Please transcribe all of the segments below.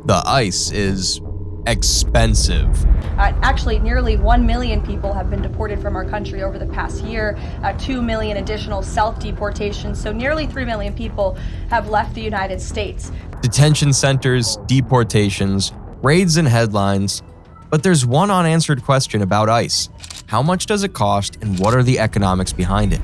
The ICE is expensive. Actually, nearly 1 million people have been deported from our country over the past year, 2 million additional self-deportations, so nearly 3 million people have left the United States. Detention centers, deportations, raids and headlines. But there's one unanswered question about ICE. How much does it cost and what are the economics behind it?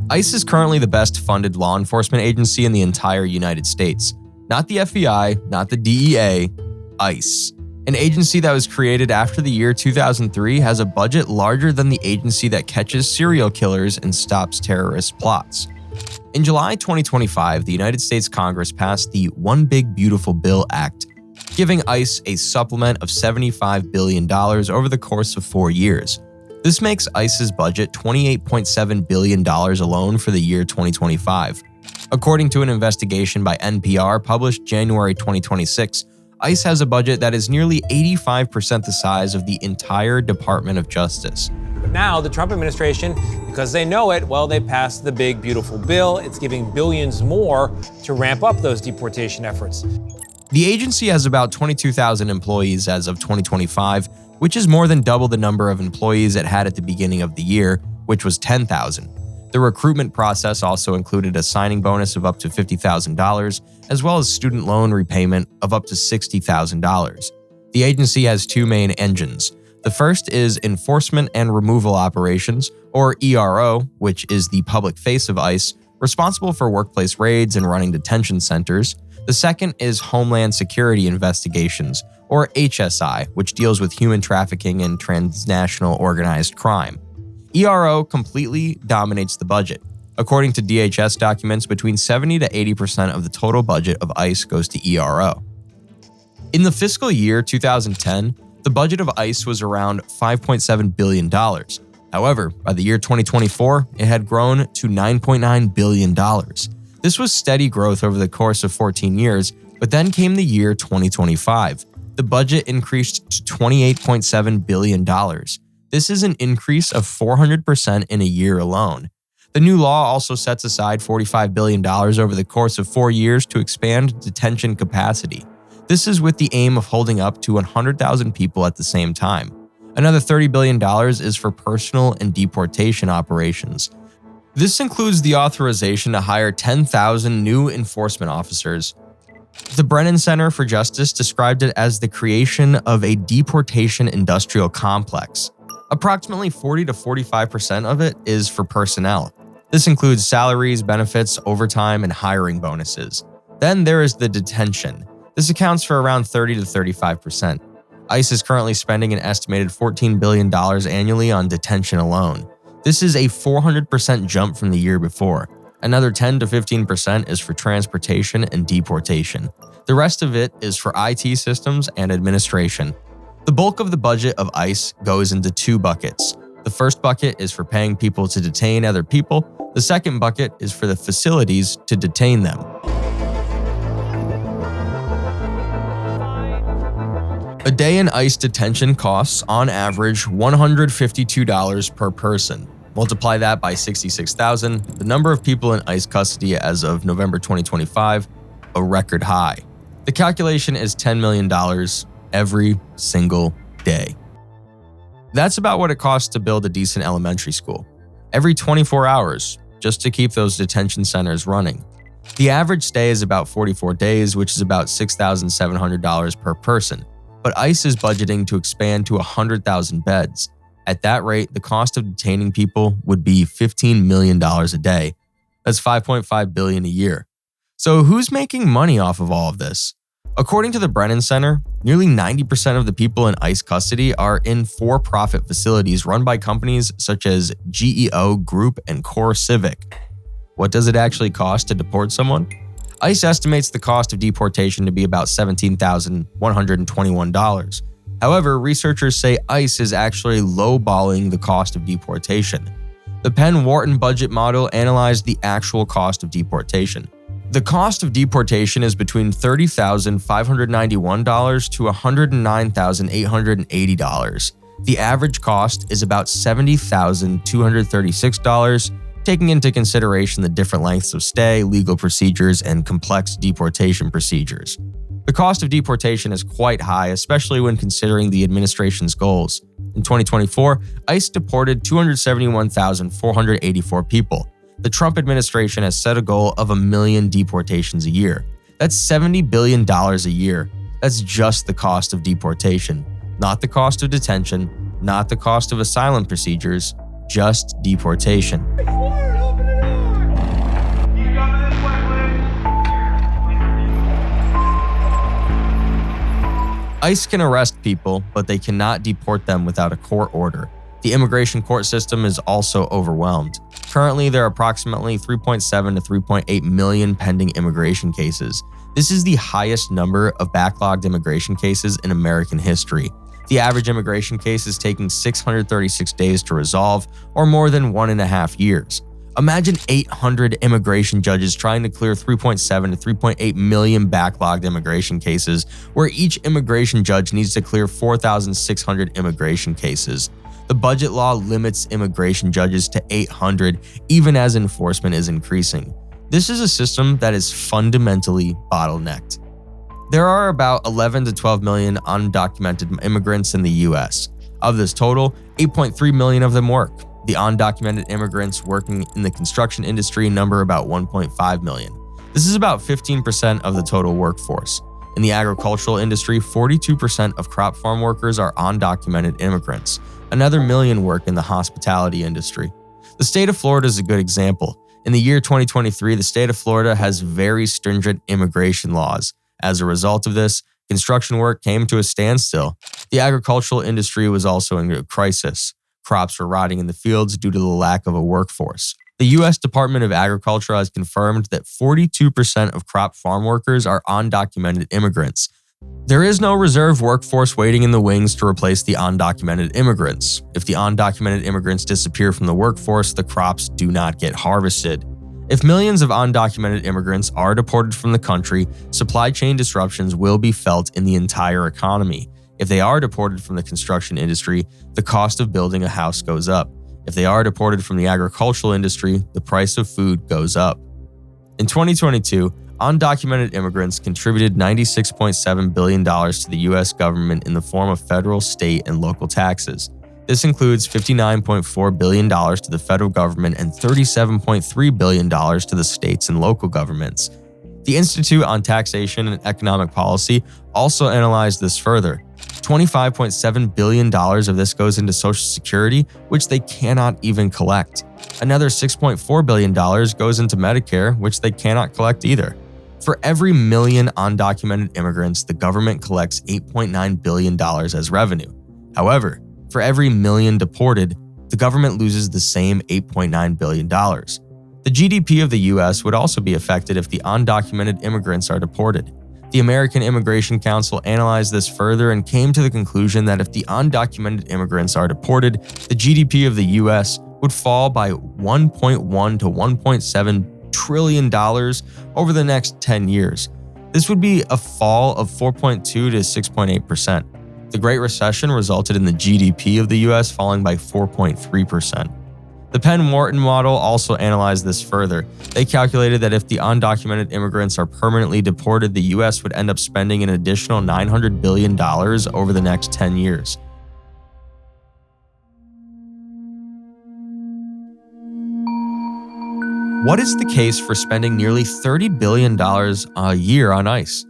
ICE is currently the best funded law enforcement agency in the entire United States. Not the FBI, not the DEA, ICE. An agency that was created after the year 2003 has a budget larger than the agency that catches serial killers and stops terrorist plots. In July 2025, the United States Congress passed the One Big Beautiful Bill Act, giving ICE a supplement of $75 billion over the course of 4 years. This makes ICE's budget $28.7 billion alone for the year 2025. According to an investigation by NPR published January 2026, ICE has a budget that is nearly 85% the size of the entire Department of Justice. But now the Trump administration, because they know it, well, they passed the big, beautiful bill. It's giving billions more to ramp up those deportation efforts. The agency has about 22,000 employees as of 2025, which is more than double the number of employees it had at the beginning of the year, which was 10,000. The recruitment process also included a signing bonus of up to $50,000, as well as student loan repayment of up to $60,000. The agency has two main engines. The first is Enforcement and Removal Operations, or ERO, which is the public face of ICE, responsible for workplace raids and running detention centers. The second is Homeland Security Investigations, or HSI, which deals with human trafficking and transnational organized crime. ERO completely dominates the budget. According to DHS documents, between 70 to 80% of the total budget of ICE goes to ERO. In the fiscal year 2010, the budget of ICE was around $5.7 billion. However, by the year 2024, it had grown to $9.9 billion. This was steady growth over the course of 14 years, but then came the year 2025. The budget increased to $28.7 billion. This is an increase of 400% in a year alone. The new law also sets aside $45 billion over the course of 4 years to expand detention capacity. This is with the aim of holding up to 100,000 people at the same time. Another $30 billion is for personal and deportation operations. This includes the authorization to hire 10,000 new enforcement officers. The Brennan Center for Justice described it as the creation of a deportation industrial complex. Approximately 40 to 45% of it is for personnel. This includes salaries, benefits, overtime, and hiring bonuses. Then there is the detention. This accounts for around 30 to 35%. ICE is currently spending an estimated $14 billion annually on detention alone. This is a 400% jump from the year before. Another 10 to 15% is for transportation and deportation. The rest of it is for IT systems and administration. The bulk of the budget of ICE goes into two buckets. The first bucket is for paying people to detain other people. The second bucket is for the facilities to detain them. A day in ICE detention costs, on average, $152 per person. Multiply that by 66,000, the number of people in ICE custody as of November 2025, a record high. The calculation is $10 million every single day. That's about what it costs to build a decent elementary school. Every 24 hours, just to keep those detention centers running. The average stay is about 44 days, which is about $6,700 per person. But ICE is budgeting to expand to 100,000 beds. At that rate, the cost of detaining people would be $15 million a day. That's $5.5 billion a year. So who's making money off of all of this? According to the Brennan Center, nearly 90% of the people in ICE custody are in for-profit facilities run by companies such as GEO Group and Core Civic. What does it actually cost to deport someone? ICE estimates the cost of deportation to be about $17,121. However, researchers say ICE is actually lowballing the cost of deportation. The Penn-Wharton budget model analyzed the actual cost of deportation. The cost of deportation is between $30,591 to $109,880. The average cost is about $70,236, taking into consideration the different lengths of stay, legal procedures, and complex deportation procedures. The cost of deportation is quite high, especially when considering the administration's goals. In 2024, ICE deported 271,484 people. The Trump administration has set a goal of 1 million deportations a year. That's $70 billion a year. That's just the cost of deportation, not the cost of detention, not the cost of asylum procedures, just deportation. ICE can arrest people, but they cannot deport them without a court order. The immigration court system is also overwhelmed. Currently, there are approximately 3.7 to 3.8 million pending immigration cases. This is the highest number of backlogged immigration cases in American history. The average immigration case is taking 636 days to resolve, or more than 1.5 years. Imagine 800 immigration judges trying to clear 3.7 to 3.8 million backlogged immigration cases, where each immigration judge needs to clear 4,600 immigration cases. The budget law limits immigration judges to 800, even as enforcement is increasing. This is a system that is fundamentally bottlenecked. There are about 11 to 12 million undocumented immigrants in the US. Of this total, 8.3 million of them work. The undocumented immigrants working in the construction industry number about 1.5 million. This is about 15% of the total workforce. In the agricultural industry, 42% of crop farm workers are undocumented immigrants. Another million work in the hospitality industry. The state of Florida is a good example. In the year 2023, the state of Florida has very stringent immigration laws. As a result of this, construction work came to a standstill. The agricultural industry was also in a crisis. Crops were rotting in the fields due to the lack of a workforce. The U.S. Department of Agriculture has confirmed that 42% of crop farm workers are undocumented immigrants. There is no reserve workforce waiting in the wings to replace the undocumented immigrants. If the undocumented immigrants disappear from the workforce, the crops do not get harvested. If millions of undocumented immigrants are deported from the country, supply chain disruptions will be felt in the entire economy. If they are deported from the construction industry, the cost of building a house goes up. If they are deported from the agricultural industry, the price of food goes up. In 2022, undocumented immigrants contributed $96.7 billion to the U.S. government in the form of federal, state, and local taxes. This includes $59.4 billion to the federal government and $37.3 billion to the states and local governments. The Institute on Taxation and Economic Policy also analyzed this further. $25.7 billion of this goes into Social Security, which they cannot even collect. Another $6.4 billion goes into Medicare, which they cannot collect either. For every million undocumented immigrants, the government collects $8.9 billion as revenue. However, for every million deported, the government loses the same $8.9 billion. The GDP of the US would also be affected if the undocumented immigrants are deported. The American Immigration Council analyzed this further and came to the conclusion that if the undocumented immigrants are deported, the GDP of the US would fall by $1.1 to $1.7 trillion over the next 10 years. This would be a fall of 4.2 to 6.8%. The Great Recession resulted in the GDP of the US falling by 4.3%. The Penn-Wharton model also analyzed this further. They calculated that if the undocumented immigrants are permanently deported, the US would end up spending an additional $900 billion over the next 10 years. What is the case for spending nearly $30 billion a year on ICE?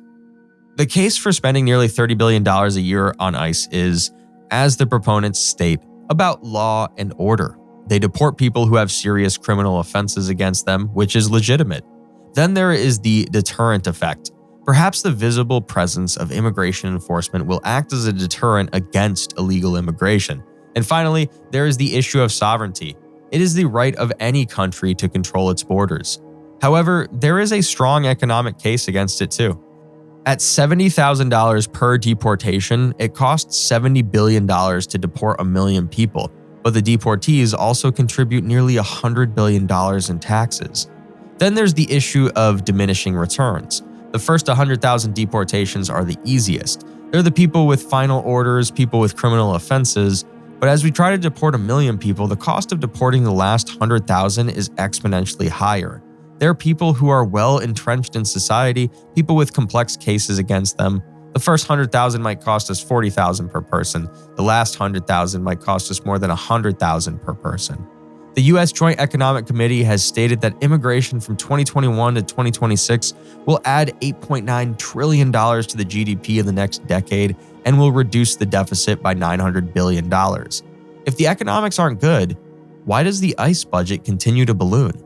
The case for spending nearly $30 billion a year on ICE is, as the proponents state, about law and order. They deport people who have serious criminal offenses against them, which is legitimate. Then there is the deterrent effect. Perhaps the visible presence of immigration enforcement will act as a deterrent against illegal immigration. And finally, there is the issue of sovereignty. It is the right of any country to control its borders. However, there is a strong economic case against it too. At $70,000 per deportation, it costs $70 billion to deport 1 million people. But the deportees also contribute nearly $100 billion in taxes. Then there's the issue of diminishing returns. The first 100,000 deportations are the easiest. They're the people with final orders, people with criminal offenses. But as we try to deport 1 million people, the cost of deporting the last 100,000 is exponentially higher. There are people who are well entrenched in society, people with complex cases against them. The first 100,000 might cost us 40,000 per person. The last 100,000 might cost us more than 100,000 per person. The U.S. Joint Economic Committee has stated that immigration from 2021 to 2026 will add $8.9 trillion to the GDP in the next decade and will reduce the deficit by $900 billion. If the economics aren't good, why does the ICE budget continue to balloon?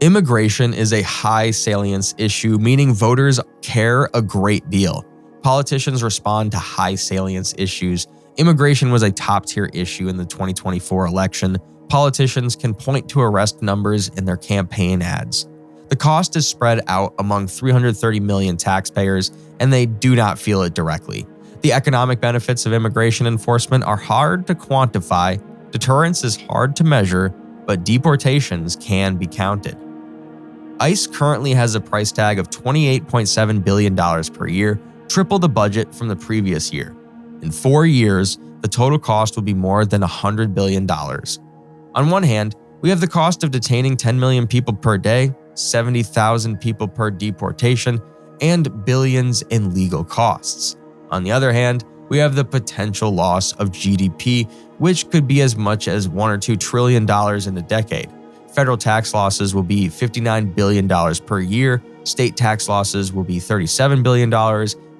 Immigration is a high salience issue, meaning voters care a great deal. Politicians respond to high salience issues. Immigration was a top-tier issue in the 2024 election. Politicians can point to arrest numbers in their campaign ads. The cost is spread out among 330 million taxpayers, and they do not feel it directly. The economic benefits of immigration enforcement are hard to quantify, deterrence is hard to measure, but deportations can be counted. ICE currently has a price tag of $28.7 billion per year, triple the budget from the previous year. In 4 years, the total cost will be more than $100 billion. On one hand, we have the cost of detaining 10 million people per day, 70,000 people per deportation, and billions in legal costs. On the other hand, we have the potential loss of GDP, which could be as much as $1 or $2 trillion in a decade. Federal tax losses will be $59 billion per year, state tax losses will be $37 billion,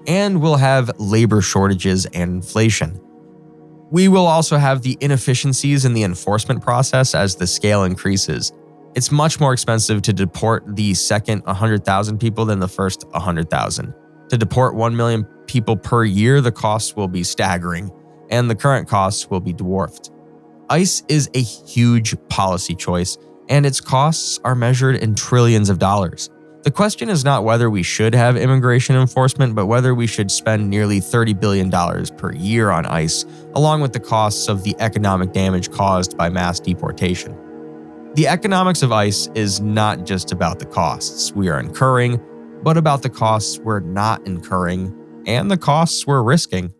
and we'll have labor shortages and inflation. We will also have the inefficiencies in the enforcement process as the scale increases. It's much more expensive to deport the second 100,000 people than the first 100,000. To deport 1 million people per year, the costs will be staggering, and the current costs will be dwarfed. ICE is a huge policy choice, and its costs are measured in trillions of dollars. The question is not whether we should have immigration enforcement, but whether we should spend nearly $30 billion per year on ICE, along with the costs of the economic damage caused by mass deportation. The economics of ICE is not just about the costs we are incurring, but about the costs we're not incurring and the costs we're risking.